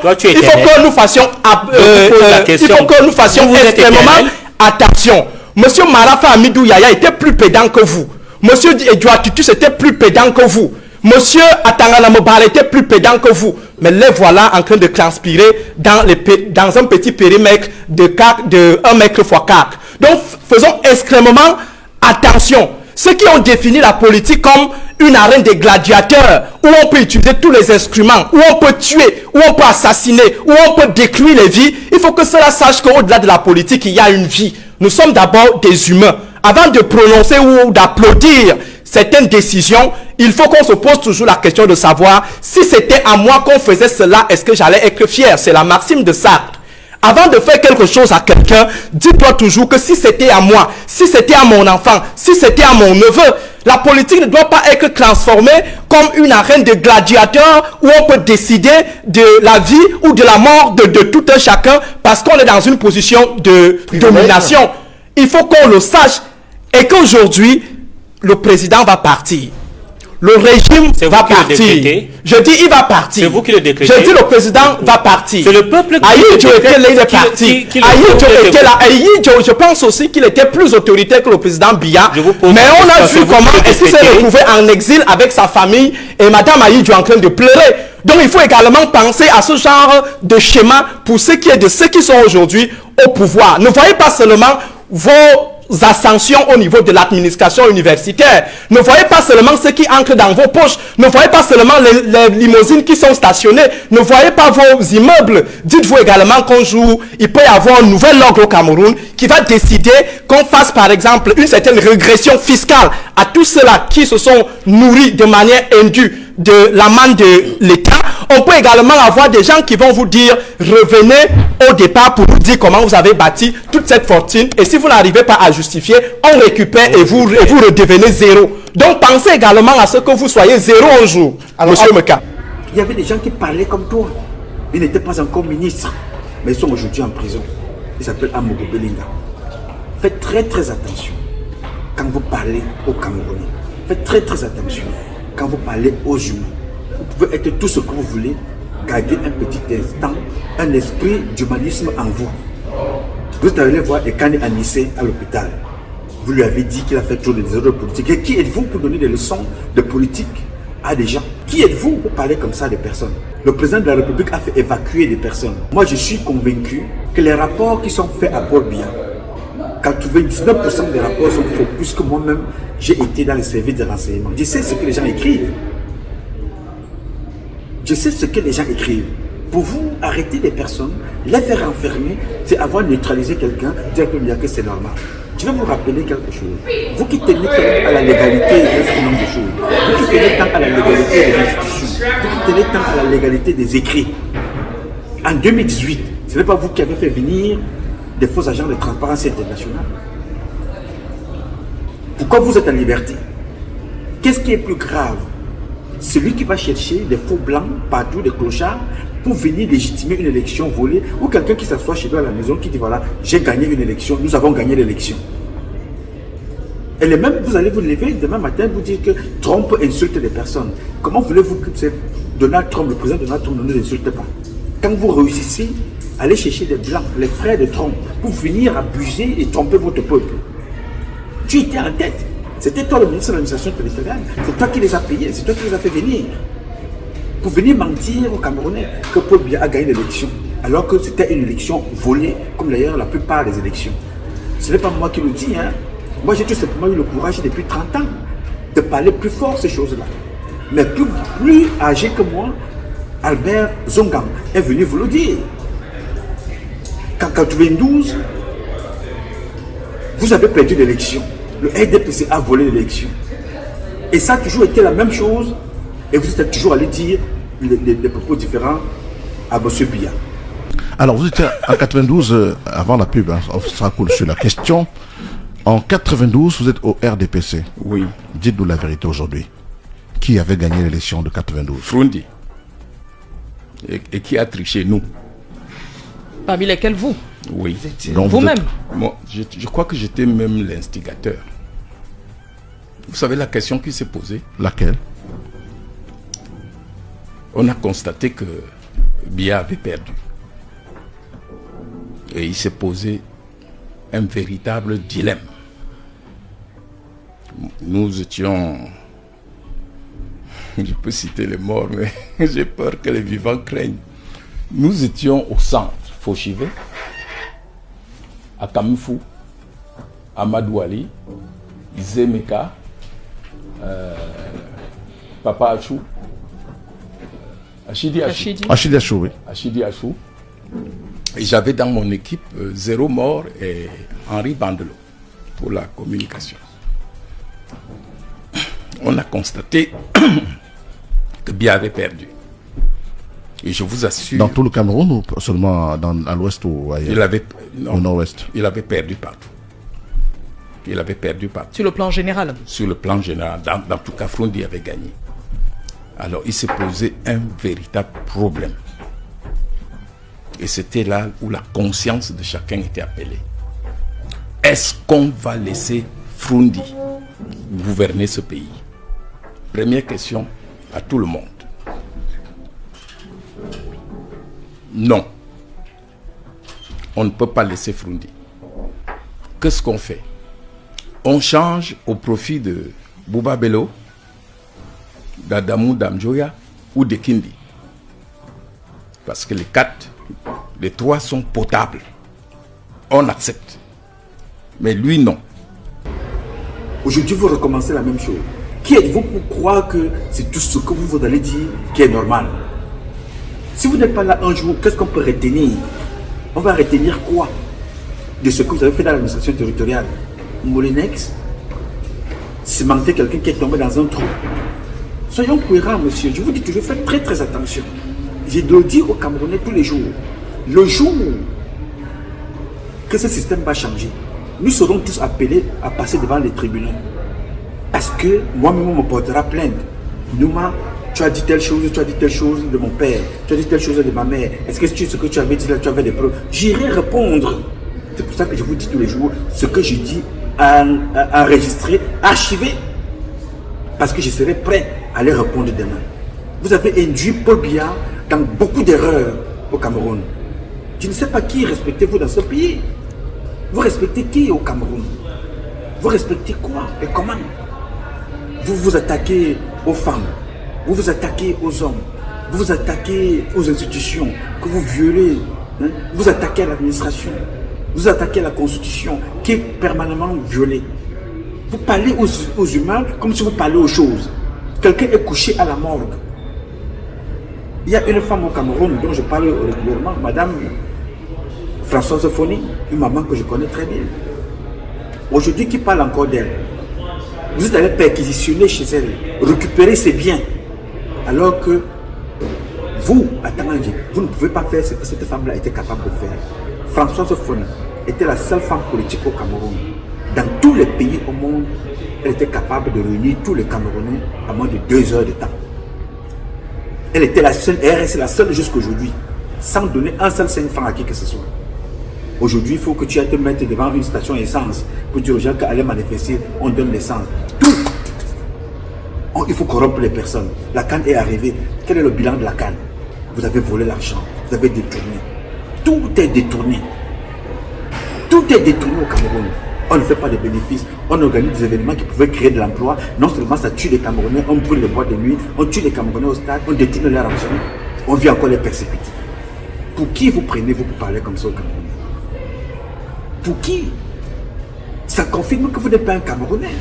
extrêmement attention. Monsieur Marafa Amidou Yaya était plus pédant que vous. Monsieur Edouard Titus était plus pédant que vous. Monsieur Atangana Mobala était plus pédant que vous. Mais les voilà en train de transpirer dans un petit périmètre de 1 mètre x 4. Donc faisons extrêmement attention. Ceux qui ont défini la politique comme une arène des gladiateurs, où on peut utiliser tous les instruments, où on peut tuer, où on peut assassiner, où on peut détruire les vies, il faut que cela sache qu'au-delà de la politique, il y a une vie. Nous sommes d'abord des humains. Avant de prononcer ou d'applaudir certaines décisions, il faut qu'on se pose toujours la question de savoir si c'était à moi qu'on faisait cela, est-ce que j'allais être fier? C'est la maxime de Sartre. Avant de faire quelque chose à quelqu'un, dis-toi toujours que si c'était à moi, si c'était à mon enfant, si c'était à mon neveu, la politique ne doit pas être transformée comme une arène de gladiateurs où on peut décider de la vie ou de la mort de tout un chacun parce qu'on est dans une position de domination. Il faut qu'on le sache et qu'aujourd'hui, le président va partir. le régime va partir. Je dis il va partir. C'est vous qui le décrétez. Je dis le président va partir. C'est le peuple qui Ahidjo était là, il est parti. Ahidjo était là. Ahidjo, je pense aussi qu'il était plus autoritaire que le président Biya. Mais on a vu comment il s'est retrouvé en exil avec sa famille et Madame Ahidjo en train de pleurer. Donc il faut également penser à ce genre de schéma pour ce qui est de ceux qui sont aujourd'hui au pouvoir. Ne voyez pas seulement vos ascensions au niveau de l'administration universitaire. Ne voyez pas seulement ce qui entre dans vos poches. Ne voyez pas seulement les limousines qui sont stationnées. Ne voyez pas vos immeubles. Dites-vous également qu'un jour, il peut y avoir un nouvel ordre au Cameroun qui va décider qu'on fasse par exemple une certaine régression fiscale à tous ceux-là qui se sont nourris de manière indue de la manne de l'État. On peut également avoir des gens qui vont vous dire revenez au départ pour vous dire comment vous avez bâti toute cette fortune et si vous n'arrivez pas à justifier, on récupère et vous redevenez zéro. Donc pensez également à ce que vous soyez zéro un jour. Alors, Monsieur Meka. Il y avait des gens qui parlaient comme toi. Ils n'étaient pas encore ministres, mais ils sont aujourd'hui en prison. Ils s'appellent Amogo Belinga. Faites très très attention quand vous parlez aux Camerounais. Faites très très attention quand vous parlez aux humains. Vous pouvez être tout ce que vous voulez, garder un petit instant, un esprit d'humanisme en vous. Vous allez voir Ekane Anissé à l'hôpital. Vous lui avez dit qu'il a fait trop de désordre politique. Et qui êtes-vous pour donner des leçons de politique à des gens? Qui êtes-vous pour parler comme ça à des personnes? Le président de la République a fait évacuer des personnes. Moi, je suis convaincu que les rapports qui sont faits à Paul Biya, 99% des rapports sont faux, puisque moi-même, j'ai été dans les services de renseignement. Je sais ce que les gens écrivent. Je sais ce que les gens écrivent. Pour vous, arrêter des personnes, les faire enfermer, c'est avoir neutralisé quelqu'un, dire que c'est normal. Je vais vous rappeler quelque chose. Vous qui tenez tant à la légalité d'un certain nombre de choses, vous qui tenez tant à la légalité des institutions, vous qui tenez tant à la légalité des écrits, en 2018, ce n'est pas vous qui avez fait venir des faux agents de Transparence Internationale. Pourquoi vous êtes en liberté? Qu'est-ce qui est plus grave? Celui qui va chercher des faux blancs partout, des clochards, pour venir légitimer une élection volée, ou quelqu'un qui s'assoit chez lui à la maison qui dit voilà, j'ai gagné une élection, nous avons gagné l'élection. Et les mêmes, vous allez vous lever demain matin vous dire que Trump insulte des personnes. Comment voulez-vous que Donald Trump, le président Donald Trump, ne nous insulte pas? Quand vous réussissez à aller chercher des blancs, les frères de Trump, pour venir abuser et tromper votre peuple, tu étais en tête. C'était toi le ministre de l'administration territoriale. C'est toi qui les as payés, c'est toi qui les as fait venir. Pour venir mentir aux Camerounais que Paul Biya a gagné l'élection, alors que c'était une élection volée, comme d'ailleurs la plupart des élections. Ce n'est pas moi qui le dis, hein. Moi j'ai tout simplement eu le courage depuis 30 ans de parler plus fort ces choses-là. Mais plus âgé que moi, Albert Zongang est venu vous le dire. Qu'en 92, vous avez perdu l'élection. Le RDPC a volé l'élection. Et ça a toujours été la même chose. Et vous êtes toujours allé dire des propos différents à M. Biya. Alors, vous étiez en 92, avant la pub, hein, on sera cool sur la question. En 92, vous êtes au RDPC. Oui. Dites-nous la vérité aujourd'hui. Qui avait gagné l'élection de 92? Frundi. Et qui a triché, nous. Parmi lesquels vous? Oui. Vous-même? Moi, je crois que j'étais même l'instigateur. Vous savez la question qui s'est posée? Laquelle? On a constaté que Biya avait perdu. Et il s'est posé un véritable dilemme. Nous étions... Je peux citer les morts, mais j'ai peur que les vivants craignent. Nous étions au centre, Fauchivé, à Kamifou, à Madouali, Zemeka, Papa Achou, Achidi Achou, oui. Achidi Achou. Et j'avais dans mon équipe Zéro Mort et Henri Bandelot pour la communication. On a constaté que Biya avait perdu. Et je vous assure... Dans tout le Cameroun ou seulement à l'ouest ou ailleurs? Au nord-ouest. Il avait perdu partout. Il avait perdu partout. Sur le plan général? Sur le plan général. Dans tout cas, Frundi avait gagné. Alors, il s'est posé un véritable problème. Et c'était là où la conscience de chacun était appelée. Est-ce qu'on va laisser Frundi gouverner ce pays? Première question à tout le monde. Non. On ne peut pas laisser Froundi. Qu'est-ce qu'on fait? On change au profit de Bouba Bello, d'Adamou Damjoya ou de Kindi. Parce que les trois sont potables. On accepte. Mais lui, non. Aujourd'hui, vous recommencez la même chose. Qui êtes-vous pour croire que c'est tout ce que vous allez dire qui est normal? Si vous n'êtes pas là un jour, qu'est-ce qu'on peut retenir? On va retenir quoi de ce que vous avez fait dans l'administration territoriale? Molinex, cimenter quelqu'un qui est tombé dans un trou. Soyons cohérents, monsieur. Je vous dis toujours, faites très très attention. Je le dis aux Camerounais tous les jours. Le jour que ce système va changer, nous serons tous appelés à passer devant les tribunaux. Parce que moi-même, on me portera plainte. Nouma, tu as dit telle chose de mon père, tu as dit telle chose de ma mère. Est-ce que ce que tu avais dit là, tu avais des preuves? J'irai répondre. C'est pour ça que je vous dis tous les jours ce que je dis, enregistrer, archiver. Parce que je serai prêt à les répondre demain. Vous avez induit Paul Biya dans beaucoup d'erreurs au Cameroun. Je ne sais pas qui respectez-vous dans ce pays. Vous respectez qui au Cameroun? Vous respectez quoi et comment? Vous vous attaquez aux femmes, vous vous attaquez aux hommes, vous vous attaquez aux institutions que vous violez, hein? Vous attaquez à l'administration, vous attaquez à la constitution qui est permanemment violée. Vous parlez aux humains comme si vous parlez aux choses. Quelqu'un est couché à la morgue. Il y a une femme au Cameroun dont je parle régulièrement, Madame Françoise Foni, une maman que je connais très bien. Aujourd'hui, qui parle encore d'elle? Vous êtes allé perquisitionner chez elle, récupérer ses biens. Alors que vous, à Tananji, vous ne pouvez pas faire ce que cette femme-là était capable de faire. Françoise Foni était la seule femme politique au Cameroun. Dans tous les pays au monde, elle était capable de réunir tous les Camerounais à moins de 2 heures de temps. Elle était la seule, et elle reste la seule jusqu'aujourd'hui, sans donner un seul 5 francs à qui que ce soit. Aujourd'hui, il faut que tu ailles te mettre devant une station essence pour dire aux gens qu'aller manifester, on donne l'essence. Tout. Il faut corrompre les personnes. La canne est arrivée. Quel est le bilan de la canne? Vous avez volé l'argent, vous avez détourné. Tout est détourné. Tout est détourné au Cameroun. On ne fait pas de bénéfices, on organise des événements qui pouvaient créer de l'emploi. Non seulement ça tue les Camerounais, on brûle les bois de nuit, on tue les Camerounais au stade, on détourne leur argent, on vient encore les persécuter. Pour qui vous prenez-vous pour parler comme ça au Cameroun? Pour qui? Ça confirme que vous n'êtes pas un Camerounais.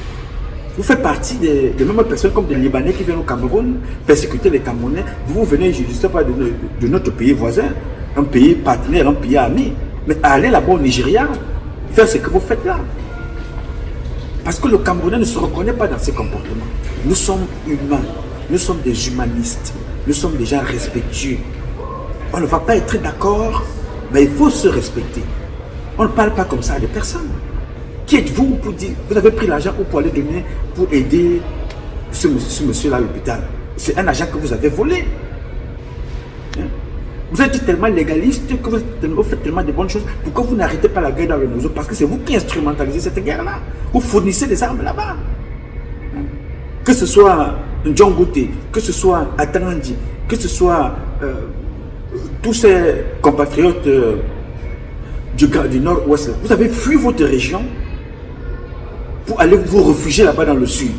Vous faites partie des mêmes personnes comme des Libanais qui viennent au Cameroun persécuter les Camerounais. Vous venez, je ne sais pas, de notre pays voisin, un pays partenaire, un pays ami. Mais allez là-bas au Nigeria, faire ce que vous faites là. Parce que le Camerounais ne se reconnaît pas dans ses comportements. Nous sommes humains, nous sommes des humanistes, nous sommes des gens respectueux. On ne va pas être d'accord, mais il faut se respecter. On ne parle pas comme ça à des personnes. Qui êtes-vous pour dire, vous avez pris l'argent pour aller donner, pour aider ce monsieur-là à l'hôpital? C'est un argent que vous avez volé. Vous êtes tellement légaliste que vous faites tellement de bonnes choses. Pourquoi vous n'arrêtez pas la guerre dans le Nozo? Parce que c'est vous qui instrumentalisez cette guerre-là. Vous fournissez des armes là-bas. Que ce soit Ndjongouté, que ce soit Atanandi, que ce soit tous ces compatriotes du nord-ouest. Vous avez fui votre région pour aller vous réfugier là-bas dans le sud.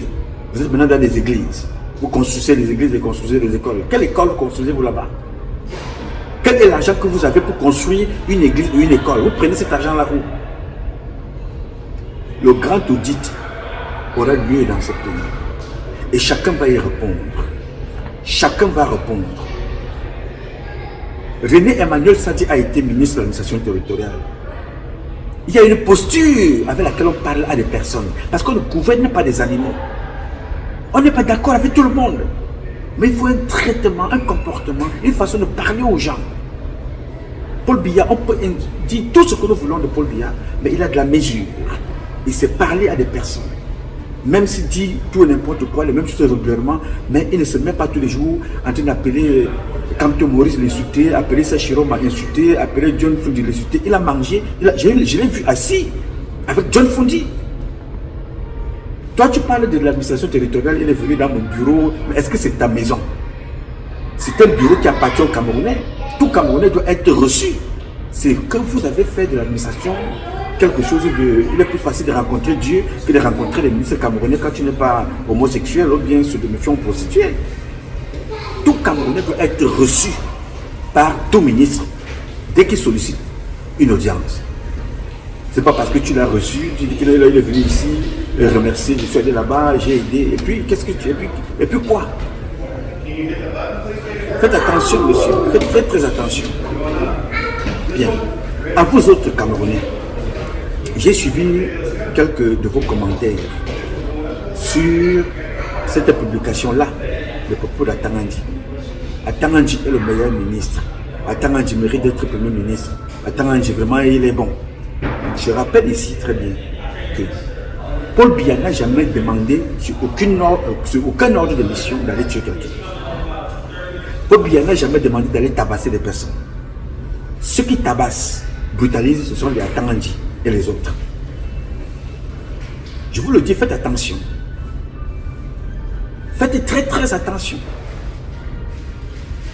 Vous êtes maintenant dans des églises. Vous construisez les églises et construisez les écoles. Quelle école construisez-vous là-bas? Quel est l'argent que vous avez pour construire une église ou une école? Vous prenez cet argent là où? Le grand audit aura lieu dans ce pays. Et chacun va y répondre. Chacun va répondre. René Emmanuel Sadi a été ministre de l'administration territoriale. Il y a une posture avec laquelle on parle à des personnes. Parce qu'on ne gouverne pas des animaux. On n'est pas d'accord avec tout le monde. Mais il faut un traitement, un comportement, une façon de parler aux gens. Paul Biya, on peut dire tout ce que nous voulons de Paul Biya, mais il a de la mesure. Il sait parler à des personnes. Même s'il dit tout et n'importe quoi, les mêmes choses régulièrement, mais il ne se met pas tous les jours en train d'appeler Kamto Maurice l'insulter, appeler Sachiro m'a insulté, appeler John Fundi l'insulter. Il a mangé, je l'ai vu assis avec John Fundi. Toi, tu parles de l'administration territoriale, il est venu dans mon bureau, mais est-ce que c'est ta maison? C'est un bureau qui appartient aux Camerounais. Tout Camerounais doit être reçu. C'est que vous avez fait de l'administration quelque chose de... Il est plus facile de rencontrer Dieu que de rencontrer les ministres camerounais quand tu n'es pas homosexuel ou bien se méfiant prostitué. Tout Camerounais doit être reçu par tout ministre dès qu'il sollicite une audience. C'est pas parce que tu l'as reçu, tu dis qu'il est venu ici, remercier, je suis allé là-bas, j'ai aidé, et puis qu'est-ce que tu... Et puis quoi? Faites attention, monsieur, faites très attention. Bien. À vous autres Camerounais, j'ai suivi quelques de vos commentaires sur cette publication-là, le propos d'Atangandi. Atangandi est le meilleur ministre. Atangandi mérite d'être Premier ministre. Atangandi, vraiment, il est bon. Je rappelle ici très bien que Paul Biya n'a jamais demandé sur aucun ordre de mission d'aller tuer quelqu'un. Paul Biya n'a jamais demandé d'aller tabasser des personnes. Ceux qui tabassent, brutalisent, ce sont les Atangandi et les autres. Je vous le dis, faites attention. Faites très attention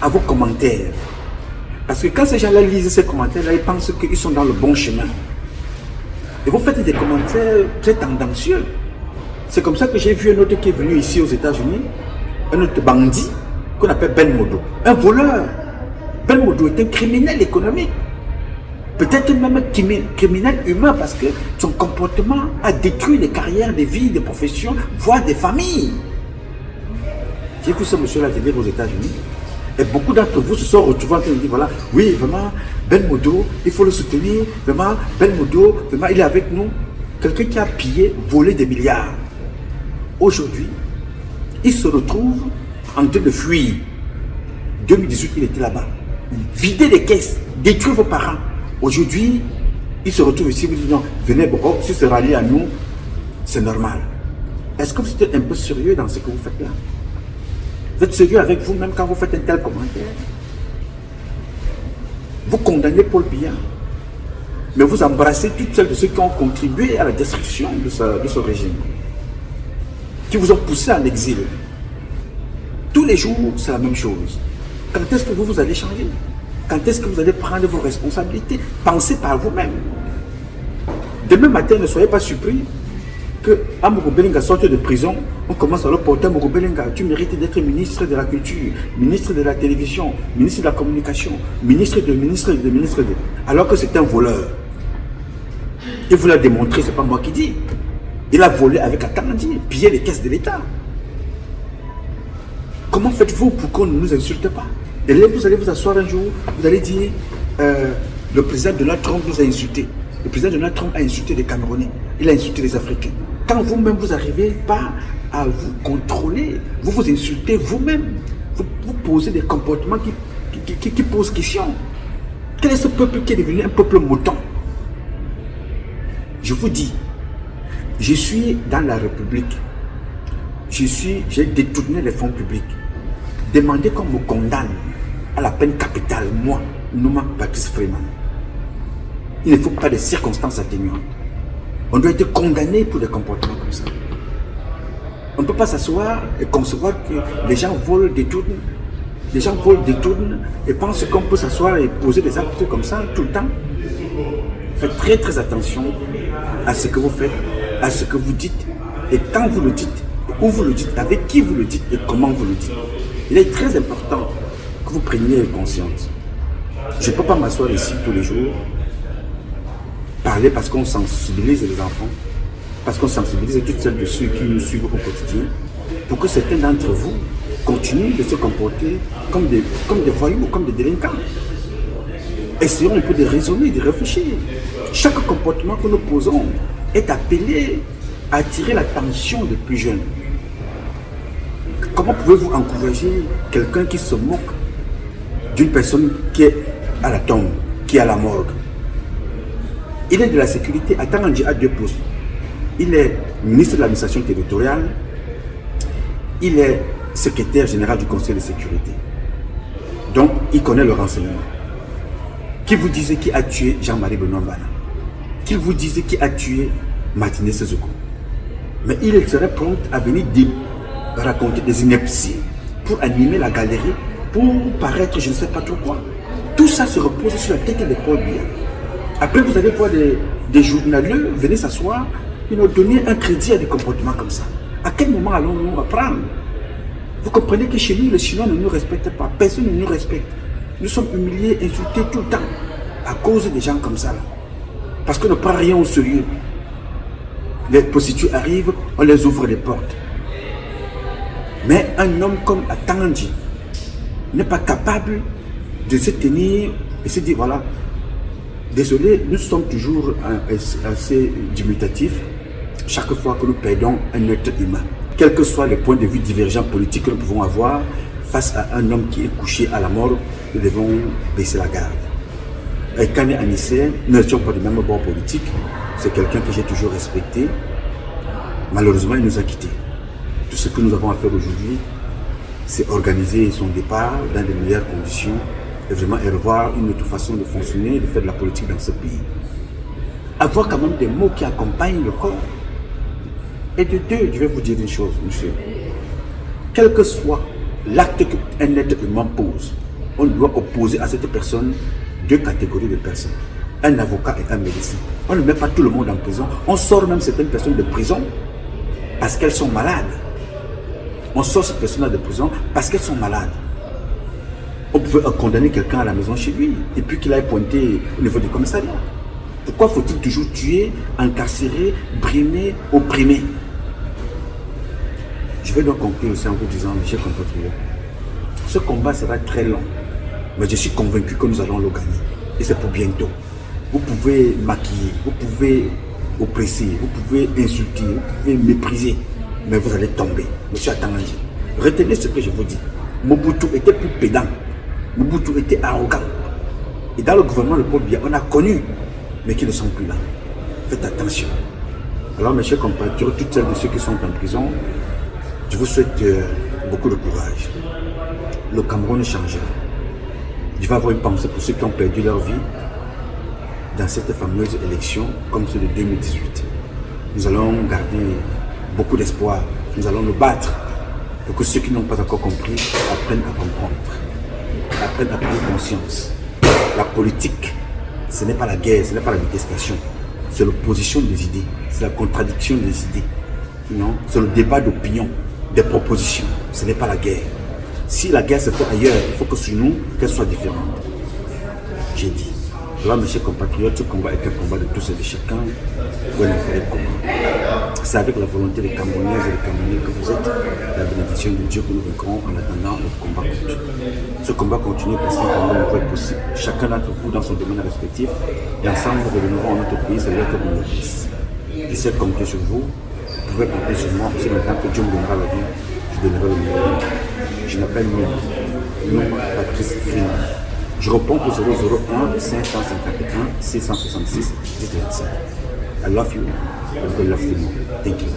à vos commentaires. Parce que quand ces gens-là lisent ces commentaires-là, ils pensent qu'ils sont dans le bon chemin. Et vous faites des commentaires très tendancieux. C'est comme ça que j'ai vu un autre qui est venu ici aux États-Unis, un autre bandit qu'on appelle Ben Modo, un voleur. Ben Modo est un criminel économique. Peut-être même un criminel humain parce que son comportement a détruit des carrières, des vies, des professions, voire des familles. J'ai vu ce monsieur-là venir aux États-Unis et beaucoup d'entre vous se sont retrouvés en train de dire voilà, oui, vraiment, Ben Modo, il faut le soutenir, vraiment, Ben Modo, vraiment, il est avec nous. Quelqu'un qui a pillé, volé des milliards. Aujourd'hui, il se retrouve en train de fuir. 2018, il était là-bas. Vider les caisses, détruire vos parents. Aujourd'hui, il se retrouve ici, vous dites non, venez, bon, si se rallier à nous, c'est normal. Est-ce que vous êtes un peu sérieux dans ce que vous faites là? Vous êtes sérieux avec vous-même quand vous faites un tel commentaire? Vous condamnez Paul Biya, mais vous embrassez toutes celles de ceux qui ont contribué à la destruction de ce régime, qui vous ont poussé en exil. Tous les jours, c'est la même chose. Quand est-ce que vous allez changer? Quand est-ce que vous allez prendre vos responsabilités? Pensez par vous-même. Demain matin, ne soyez pas surpris que Amourou Belenga sorte de prison, on commence à le porter. Amourou Belenga, tu mérites d'être ministre de la culture, ministre de la télévision, ministre de la communication, ministre de. Alors que c'est un voleur. Et vous l'avez démontré, c'est pas moi qui dis. Il a volé avec Atangandi, pillé les caisses de l'État. Comment faites-vous pour qu'on ne nous insulte pas? Et là, vous allez vous asseoir un jour, vous allez dire le président Donald Trump nous a insultés. Le président Donald Trump a insulté les Camerounais, il a insulté les Africains. Quand vous-même vous n'arrivez pas à vous contrôler, vous vous insultez vous-même. Vous posez des comportements qui posent question. Quel est ce peuple qui est devenu un peuple mouton? Je vous dis, je suis dans la République. J'ai détourné les fonds publics. Demandez qu'on me condamne à la peine capitale, moi, Nouma Patrice Freeman. Il ne faut pas de circonstances atténuantes. On doit être condamné pour des comportements comme ça. On ne peut pas s'asseoir et concevoir que les gens volent, détournent. Les gens volent, détournent et pensent qu'on peut s'asseoir et poser des actes comme ça tout le temps. Faites très attention à ce que vous faites, à ce que vous dites et quand vous le dites, où vous le dites, avec qui vous le dites et comment vous le dites. Il est très important que vous preniez conscience. Je ne peux pas m'asseoir ici tous les jours, parler parce qu'on sensibilise les enfants, parce qu'on sensibilise toutes celles de ceux qui nous suivent au quotidien, pour que certains d'entre vous continuent de se comporter comme des voyous ou comme des délinquants. Essayons un peu de raisonner, de réfléchir. Chaque comportement que nous posons est appelé à attirer l'attention des plus jeunes. Comment pouvez-vous encourager quelqu'un qui se moque d'une personne qui est à la tombe, qui est à la morgue? Il est de la sécurité. Atangandi a 2 postes. Il est ministre de l'administration territoriale. Il est secrétaire général du conseil de sécurité. Donc, il connaît le renseignement. Qui vous disait qui a tué Jean-Marie Benoît Mbana? Qui vous disait qui a tué Martinez Sezoko? Mais il serait prompt à venir raconter des inepties pour animer la galerie, pour paraître je ne sais pas trop quoi. Tout ça se repose sur la tête de Paul Biya. Après, vous allez voir des journaliers venir s'asseoir et nous donner un crédit à des comportements comme ça. À quel moment allons-nous apprendre? Vous comprenez que chez nous, les Chinois ne nous respectent pas. Personne ne nous respecte. Nous sommes humiliés, insultés tout le temps à cause des gens comme ça. Là. Parce qu'on ne prend rien au sérieux. Les prostituées arrivent, on les ouvre les portes. Mais un homme comme Atangandji n'est pas capable de se tenir et se dire voilà, désolé, nous sommes toujours assez dubitatifs chaque fois que nous perdons un être humain. Quels que soient les points de vue divergents politiques que nous pouvons avoir face à un homme qui est couché à la mort, nous devons baisser la garde. Et Kane Anissé, nous n'étions pas du même bord politique, c'est quelqu'un que j'ai toujours respecté. Malheureusement, il nous a quittés. Tout ce que nous avons à faire aujourd'hui, c'est organiser son départ dans les meilleures conditions et vraiment revoir une autre façon de fonctionner, de faire de la politique dans ce pays. Avoir quand même des mots qui accompagnent le corps. Et de deux, je vais vous dire une chose, monsieur. Quel que soit l'acte qu'un être humain pose, on doit opposer à cette personne deux catégories de personnes. Un avocat et un médecin. On ne met pas tout le monde en prison. On sort même certaines personnes de prison parce qu'elles sont malades. On sort ces personnes de prison parce qu'elles sont malades. On pouvait condamner quelqu'un à la maison chez lui et puis qu'il aille pointer au niveau du commissariat. Pourquoi faut-il toujours tuer, incarcérer, brimer, opprimer? Je vais donc conclure aussi en vous disant, mes chers compatriotes, ce combat sera très long, mais je suis convaincu que nous allons le gagner. Et c'est pour bientôt. Vous pouvez maquiller, vous pouvez oppresser, vous pouvez insulter, vous pouvez mépriser, mais vous allez tomber. Monsieur Atangandji, retenez ce que je vous dis. Mobutu était plus pédant, Mobutu était arrogant. Et dans le gouvernement de Paul Biya, on a connu, mais qui ne sont plus là. Faites attention. Alors, mes chers compatriotes, toutes celles de ceux qui sont en prison, je vous souhaite beaucoup de courage. Le Cameroun changera. Je vais avoir une pensée pour ceux qui ont perdu leur vie dans cette fameuse élection, comme celle de 2018. Nous allons garder beaucoup d'espoir. Nous allons nous battre pour que ceux qui n'ont pas encore compris apprennent à comprendre, apprennent à prendre conscience. La politique, ce n'est pas la guerre, ce n'est pas la détestation. C'est l'opposition des idées, c'est la contradiction des idées. Non, c'est le débat d'opinion, des propositions. Ce n'est pas la guerre. Si la guerre se fait ailleurs, il faut que sur nous, qu'elle soit différente. J'ai dit. Alors, mes chers compatriotes, ce combat est un combat de tous et de chacun. C'est avec la volonté des Camerounaises et des Camerounais que vous êtes, la bénédiction de Dieu que nous vaincrons en attendant le combat continue. Ce combat continue parce qu'un Cameroun est possible. Chacun d'entre vous dans son domaine respectif et ensemble nous reviendrons notre pays, c'est l'être de notre pays. Je sais compter sur vous, vous pouvez compter sur moi, aussi maintenant que Dieu me donnera la vie, je donnerai le meilleur. Je m'appelle non Patrice Frini. Je réponds au 001 551 666 1025. I love you. I love you. Thank you.